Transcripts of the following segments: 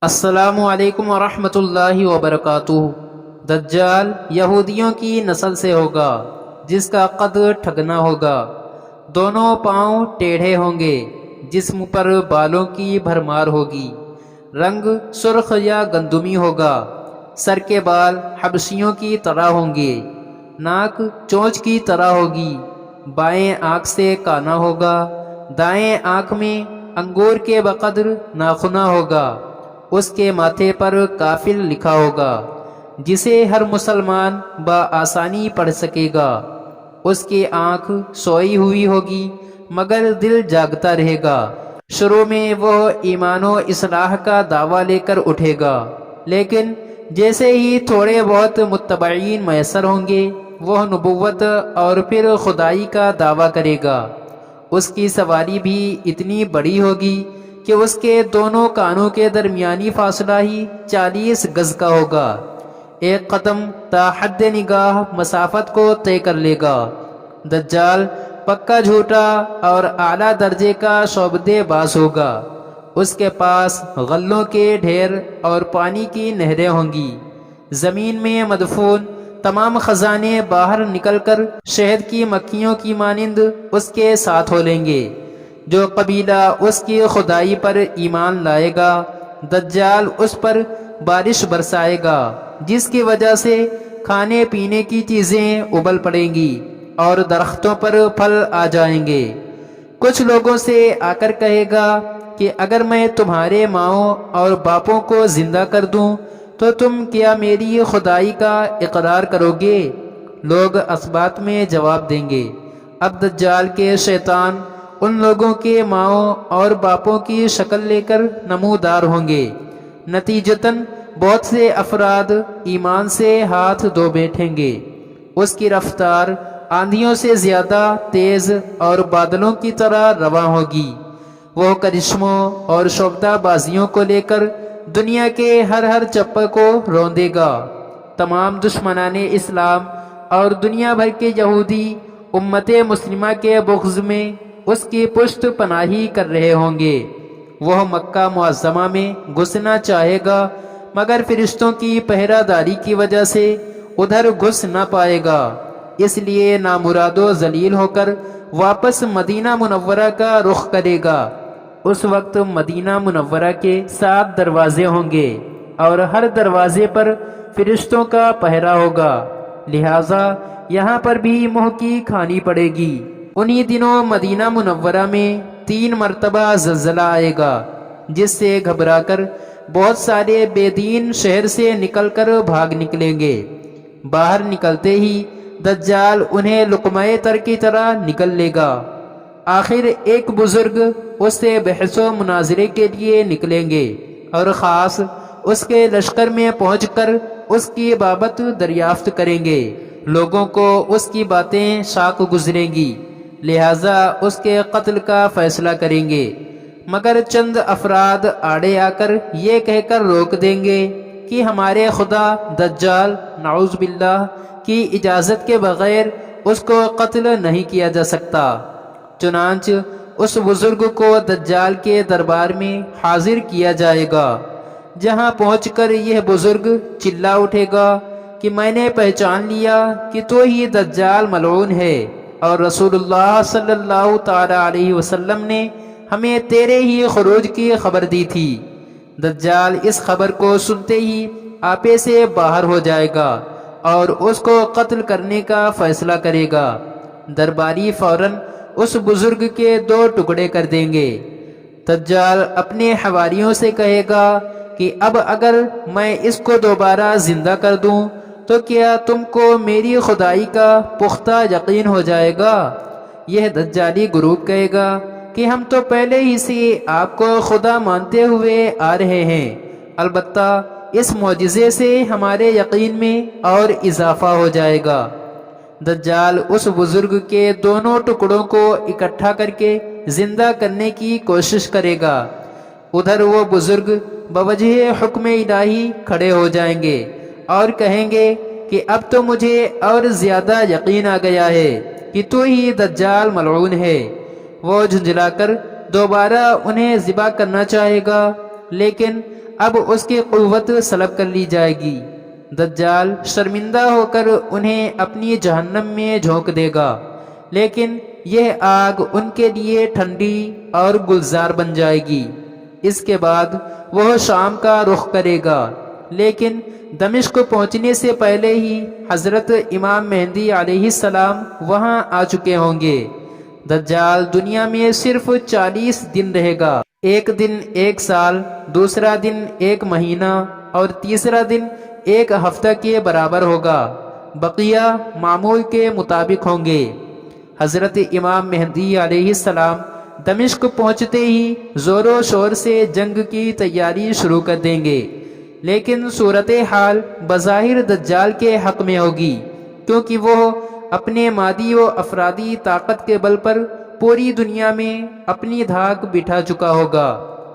السلام علیکم ورحمۃ اللہ وبرکاتہ۔ دجال یہودیوں کی نسل سے ہوگا جس کا قد ٹھگنا ہوگا، دونوں پاؤں ٹیڑھے ہوں گے، جسم پر بالوں کی بھرمار ہوگی، رنگ سرخ یا گندمی ہوگا، سر کے بال حبشیوں کی طرح ہوں گے، ناک چونچ کی طرح ہوگی، بائیں آنکھ سے کانا ہوگا، دائیں آنکھ میں انگور کے بقدر ناخنا ہوگا، اس کے ماتھے پر کافر لکھا ہوگا جسے ہر مسلمان بآسانی پڑھ سکے گا، اس کی آنکھ سوئی ہوئی ہوگی مگر دل جاگتا رہے گا۔ شروع میں وہ ایمان و اصلاح کا دعویٰ لے کر اٹھے گا، لیکن جیسے ہی تھوڑے بہت متبعین میسر ہوں گے وہ نبوت اور پھر خدائی کا دعویٰ کرے گا۔ اس کی سواری بھی اتنی بڑی ہوگی کہ اس کے دونوں کانوں کے درمیانی فاصلہ ہی 40 گز کا ہوگا، ایک قدم تا حد نگاہ مسافت کو طے کر لے گا۔ دجال پکا جھوٹا اور اعلیٰ درجے کا شعبدے باز ہوگا، اس کے پاس غلوں کے ڈھیر اور پانی کی نہریں ہوں گی، زمین میں مدفون تمام خزانے باہر نکل کر شہد کی مکھیوں کی مانند اس کے ساتھ ہو لیں گے۔ جو قبیلہ اس کی خدائی پر ایمان لائے گا دجال اس پر بارش برسائے گا، جس کی وجہ سے کھانے پینے کی چیزیں ابل پڑیں گی اور درختوں پر پھل آ جائیں گے۔ کچھ لوگوں سے آ کر کہے گا کہ اگر میں تمہارے ماؤں اور باپوں کو زندہ کر دوں تو تم کیا میری خدائی کا اقرار کرو گے؟ لوگ اثبات میں جواب دیں گے۔ اب دجال کے شیطان ان لوگوں کے ماؤں اور باپوں کی شکل لے کر نمودار ہوں گے، نتیجتاً بہت سے افراد ایمان سے ہاتھ دھو بیٹھیں گے۔ اس کی رفتار آندھیوں سے زیادہ تیز اور بادلوں کی طرح رواں ہوگی، وہ کرشموں اور شعبدہ بازیوں کو لے کر دنیا کے ہر چپے کو روندے گا۔ تمام دشمنان اسلام اور دنیا بھر کے یہودی امت مسلمہ کے بغض میں اس کی پشت پناہی کر رہے ہوں گے۔ وہ مکہ معظمہ میں گھسنا چاہے گا مگر فرشتوں کی پہرہ داری کی وجہ سے ادھر گھس نہ پائے گا، اس لیے نامراد و ذلیل ہو کر واپس مدینہ منورہ کا رخ کرے گا۔ اس وقت مدینہ منورہ کے 7 دروازے ہوں گے اور ہر دروازے پر فرشتوں کا پہرہ ہوگا، لہٰذا یہاں پر بھی منہ کی کھانی پڑے گی۔ انہی دنوں مدینہ منورہ میں 3 مرتبہ زلزلہ آئے گا، جس سے گھبرا کر بہت سارے بے دین شہر سے نکل کر بھاگ نکلیں گے۔ باہر نکلتے ہی دجال انہیں لقمہ تر کی طرح نکل لے گا۔ آخر ایک بزرگ اس سے بحث و مناظرے کے لیے نکلیں گے اور خاص اس کے لشکر میں پہنچ کر اس کی بابت دریافت کریں گے۔ لوگوں کو اس کی باتیں شاق گزریں گی، لہٰذا اس کے قتل کا فیصلہ کریں گے، مگر چند افراد آڑے آ کر یہ کہہ کر روک دیں گے کہ ہمارے خدا دجال نعوذ باللہ کی اجازت کے بغیر اس کو قتل نہیں کیا جا سکتا۔ چنانچہ اس بزرگ کو دجال کے دربار میں حاضر کیا جائے گا، جہاں پہنچ کر یہ بزرگ چلا اٹھے گا کہ میں نے پہچان لیا کہ تو ہی دجال ملعون ہے، اور رسول اللہ صلی اللہ تعالی علیہ وسلم نے ہمیں تیرے ہی خروج کی خبر دی تھی۔ دجال اس خبر کو سنتے ہی آپے سے باہر ہو جائے گا اور اس کو قتل کرنے کا فیصلہ کرے گا۔ درباری فوراً اس بزرگ کے 2 ٹکڑے کر دیں گے۔ دجال اپنے حواریوں سے کہے گا کہ اب اگر میں اس کو دوبارہ زندہ کر دوں تو کیا تم کو میری خدائی کا پختہ یقین ہو جائے گا؟ یہ دجالی گروپ کہے گا کہ ہم تو پہلے ہی سے آپ کو خدا مانتے ہوئے آ رہے ہیں، البتہ اس معجزے سے ہمارے یقین میں اور اضافہ ہو جائے گا۔ دجال اس بزرگ کے دونوں ٹکڑوں کو اکٹھا کر کے زندہ کرنے کی کوشش کرے گا۔ ادھر وہ بزرگ بوجہ حکم الہی کھڑے ہو جائیں گے اور کہیں گے کہ اب تو مجھے اور زیادہ یقین آ گیا ہے کہ تو ہی دجال ملعون ہے۔ وہ جھنجھلا کر دوبارہ انہیں ذبح کرنا چاہے گا، لیکن اب اس کی قوت سلب کر لی جائے گی۔ دجال شرمندہ ہو کر انہیں اپنی جہنم میں جھونک دے گا، لیکن یہ آگ ان کے لیے ٹھنڈی اور گلزار بن جائے گی۔ اس کے بعد وہ شام کا رخ کرے گا، لیکن دمشق پہنچنے سے پہلے ہی حضرت امام مہدی علیہ السلام وہاں آ چکے ہوں گے۔ دجال دنیا میں صرف 40 دن رہے گا، ایک دن 1 سال، دوسرا دن 1 مہینہ اور تیسرا دن 1 ہفتہ کے برابر ہوگا، بقیہ معمول کے مطابق ہوں گے۔ حضرت امام مہدی علیہ السلام دمشق پہنچتے ہی زور و شور سے جنگ کی تیاری شروع کر دیں گے، لیکن صورتحال بظاہر دجال کے حق میں ہوگی، کیونکہ وہ اپنے مادی و افرادی طاقت کے بل پر پوری دنیا میں اپنی دھاک بٹھا چکا ہوگا۔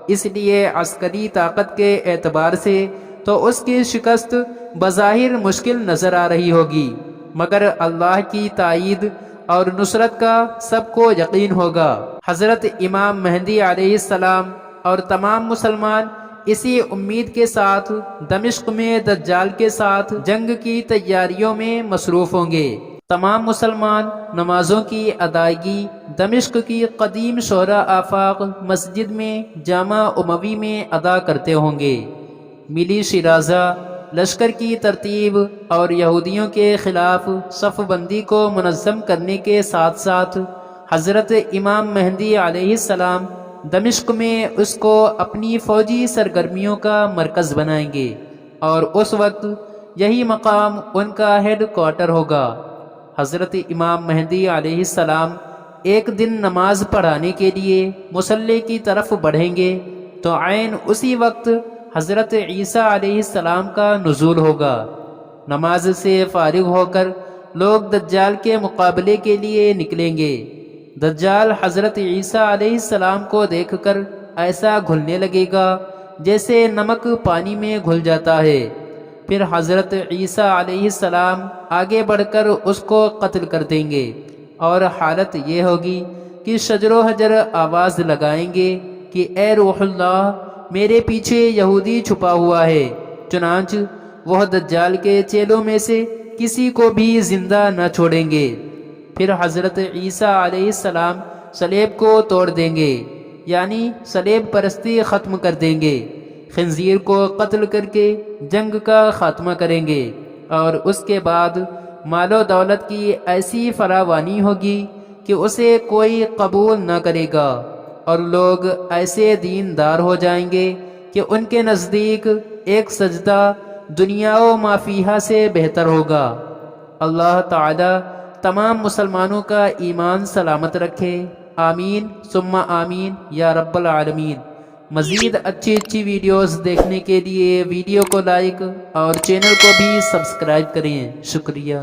اس لیے عسکری طاقت کے اعتبار سے تو اس کی شکست بظاہر مشکل نظر آ رہی ہوگی، مگر اللہ کی تائید اور نصرت کا سب کو یقین ہوگا۔ حضرت امام مہدی علیہ السلام اور تمام مسلمان اسی امید کے ساتھ دمشق میں دجال کے ساتھ جنگ کی تیاریوں میں مصروف ہوں گے۔ تمام مسلمان نمازوں کی ادائیگی دمشق کی قدیم شورا آفاق مسجد میں جامع اموی میں ادا کرتے ہوں گے۔ ملی شیرازہ لشکر کی ترتیب اور یہودیوں کے خلاف صف بندی کو منظم کرنے کے ساتھ ساتھ حضرت امام مہدی علیہ السلام دمشق میں اس کو اپنی فوجی سرگرمیوں کا مرکز بنائیں گے، اور اس وقت یہی مقام ان کا ہیڈ کوارٹر ہوگا۔ حضرت امام مہدی علیہ السلام ایک دن نماز پڑھانے کے لیے مصلی کی طرف بڑھیں گے تو عین اسی وقت حضرت عیسیٰ علیہ السلام کا نزول ہوگا۔ نماز سے فارغ ہو کر لوگ دجال کے مقابلے کے لیے نکلیں گے۔ دجال حضرت عیسیٰ علیہ السلام کو دیکھ کر ایسا گھلنے لگے گا جیسے نمک پانی میں گھل جاتا ہے۔ پھر حضرت عیسیٰ علیہ السلام آگے بڑھ کر اس کو قتل کر دیں گے، اور حالت یہ ہوگی کہ شجر و حجر آواز لگائیں گے کہ اے روح اللہ، میرے پیچھے یہودی چھپا ہوا ہے۔ چنانچہ وہ دجال کے چیلوں میں سے کسی کو بھی زندہ نہ چھوڑیں گے۔ پھر حضرت عیسیٰ علیہ السلام صلیب کو توڑ دیں گے، یعنی صلیب پرستی ختم کر دیں گے، خنزیر کو قتل کر کے جنگ کا خاتمہ کریں گے، اور اس کے بعد مال و دولت کی ایسی فراوانی ہوگی کہ اسے کوئی قبول نہ کرے گا، اور لوگ ایسے دیندار ہو جائیں گے کہ ان کے نزدیک ایک سجدہ دنیا و ما فیہا سے بہتر ہوگا۔ اللہ تعالی تمام مسلمانوں کا ایمان سلامت رکھے، آمین ثم آمین یا رب العالمین۔ مزید اچھی ویڈیوز دیکھنے کے لیے ویڈیو کو لائک اور چینل کو بھی سبسکرائب کریں۔ شکریہ۔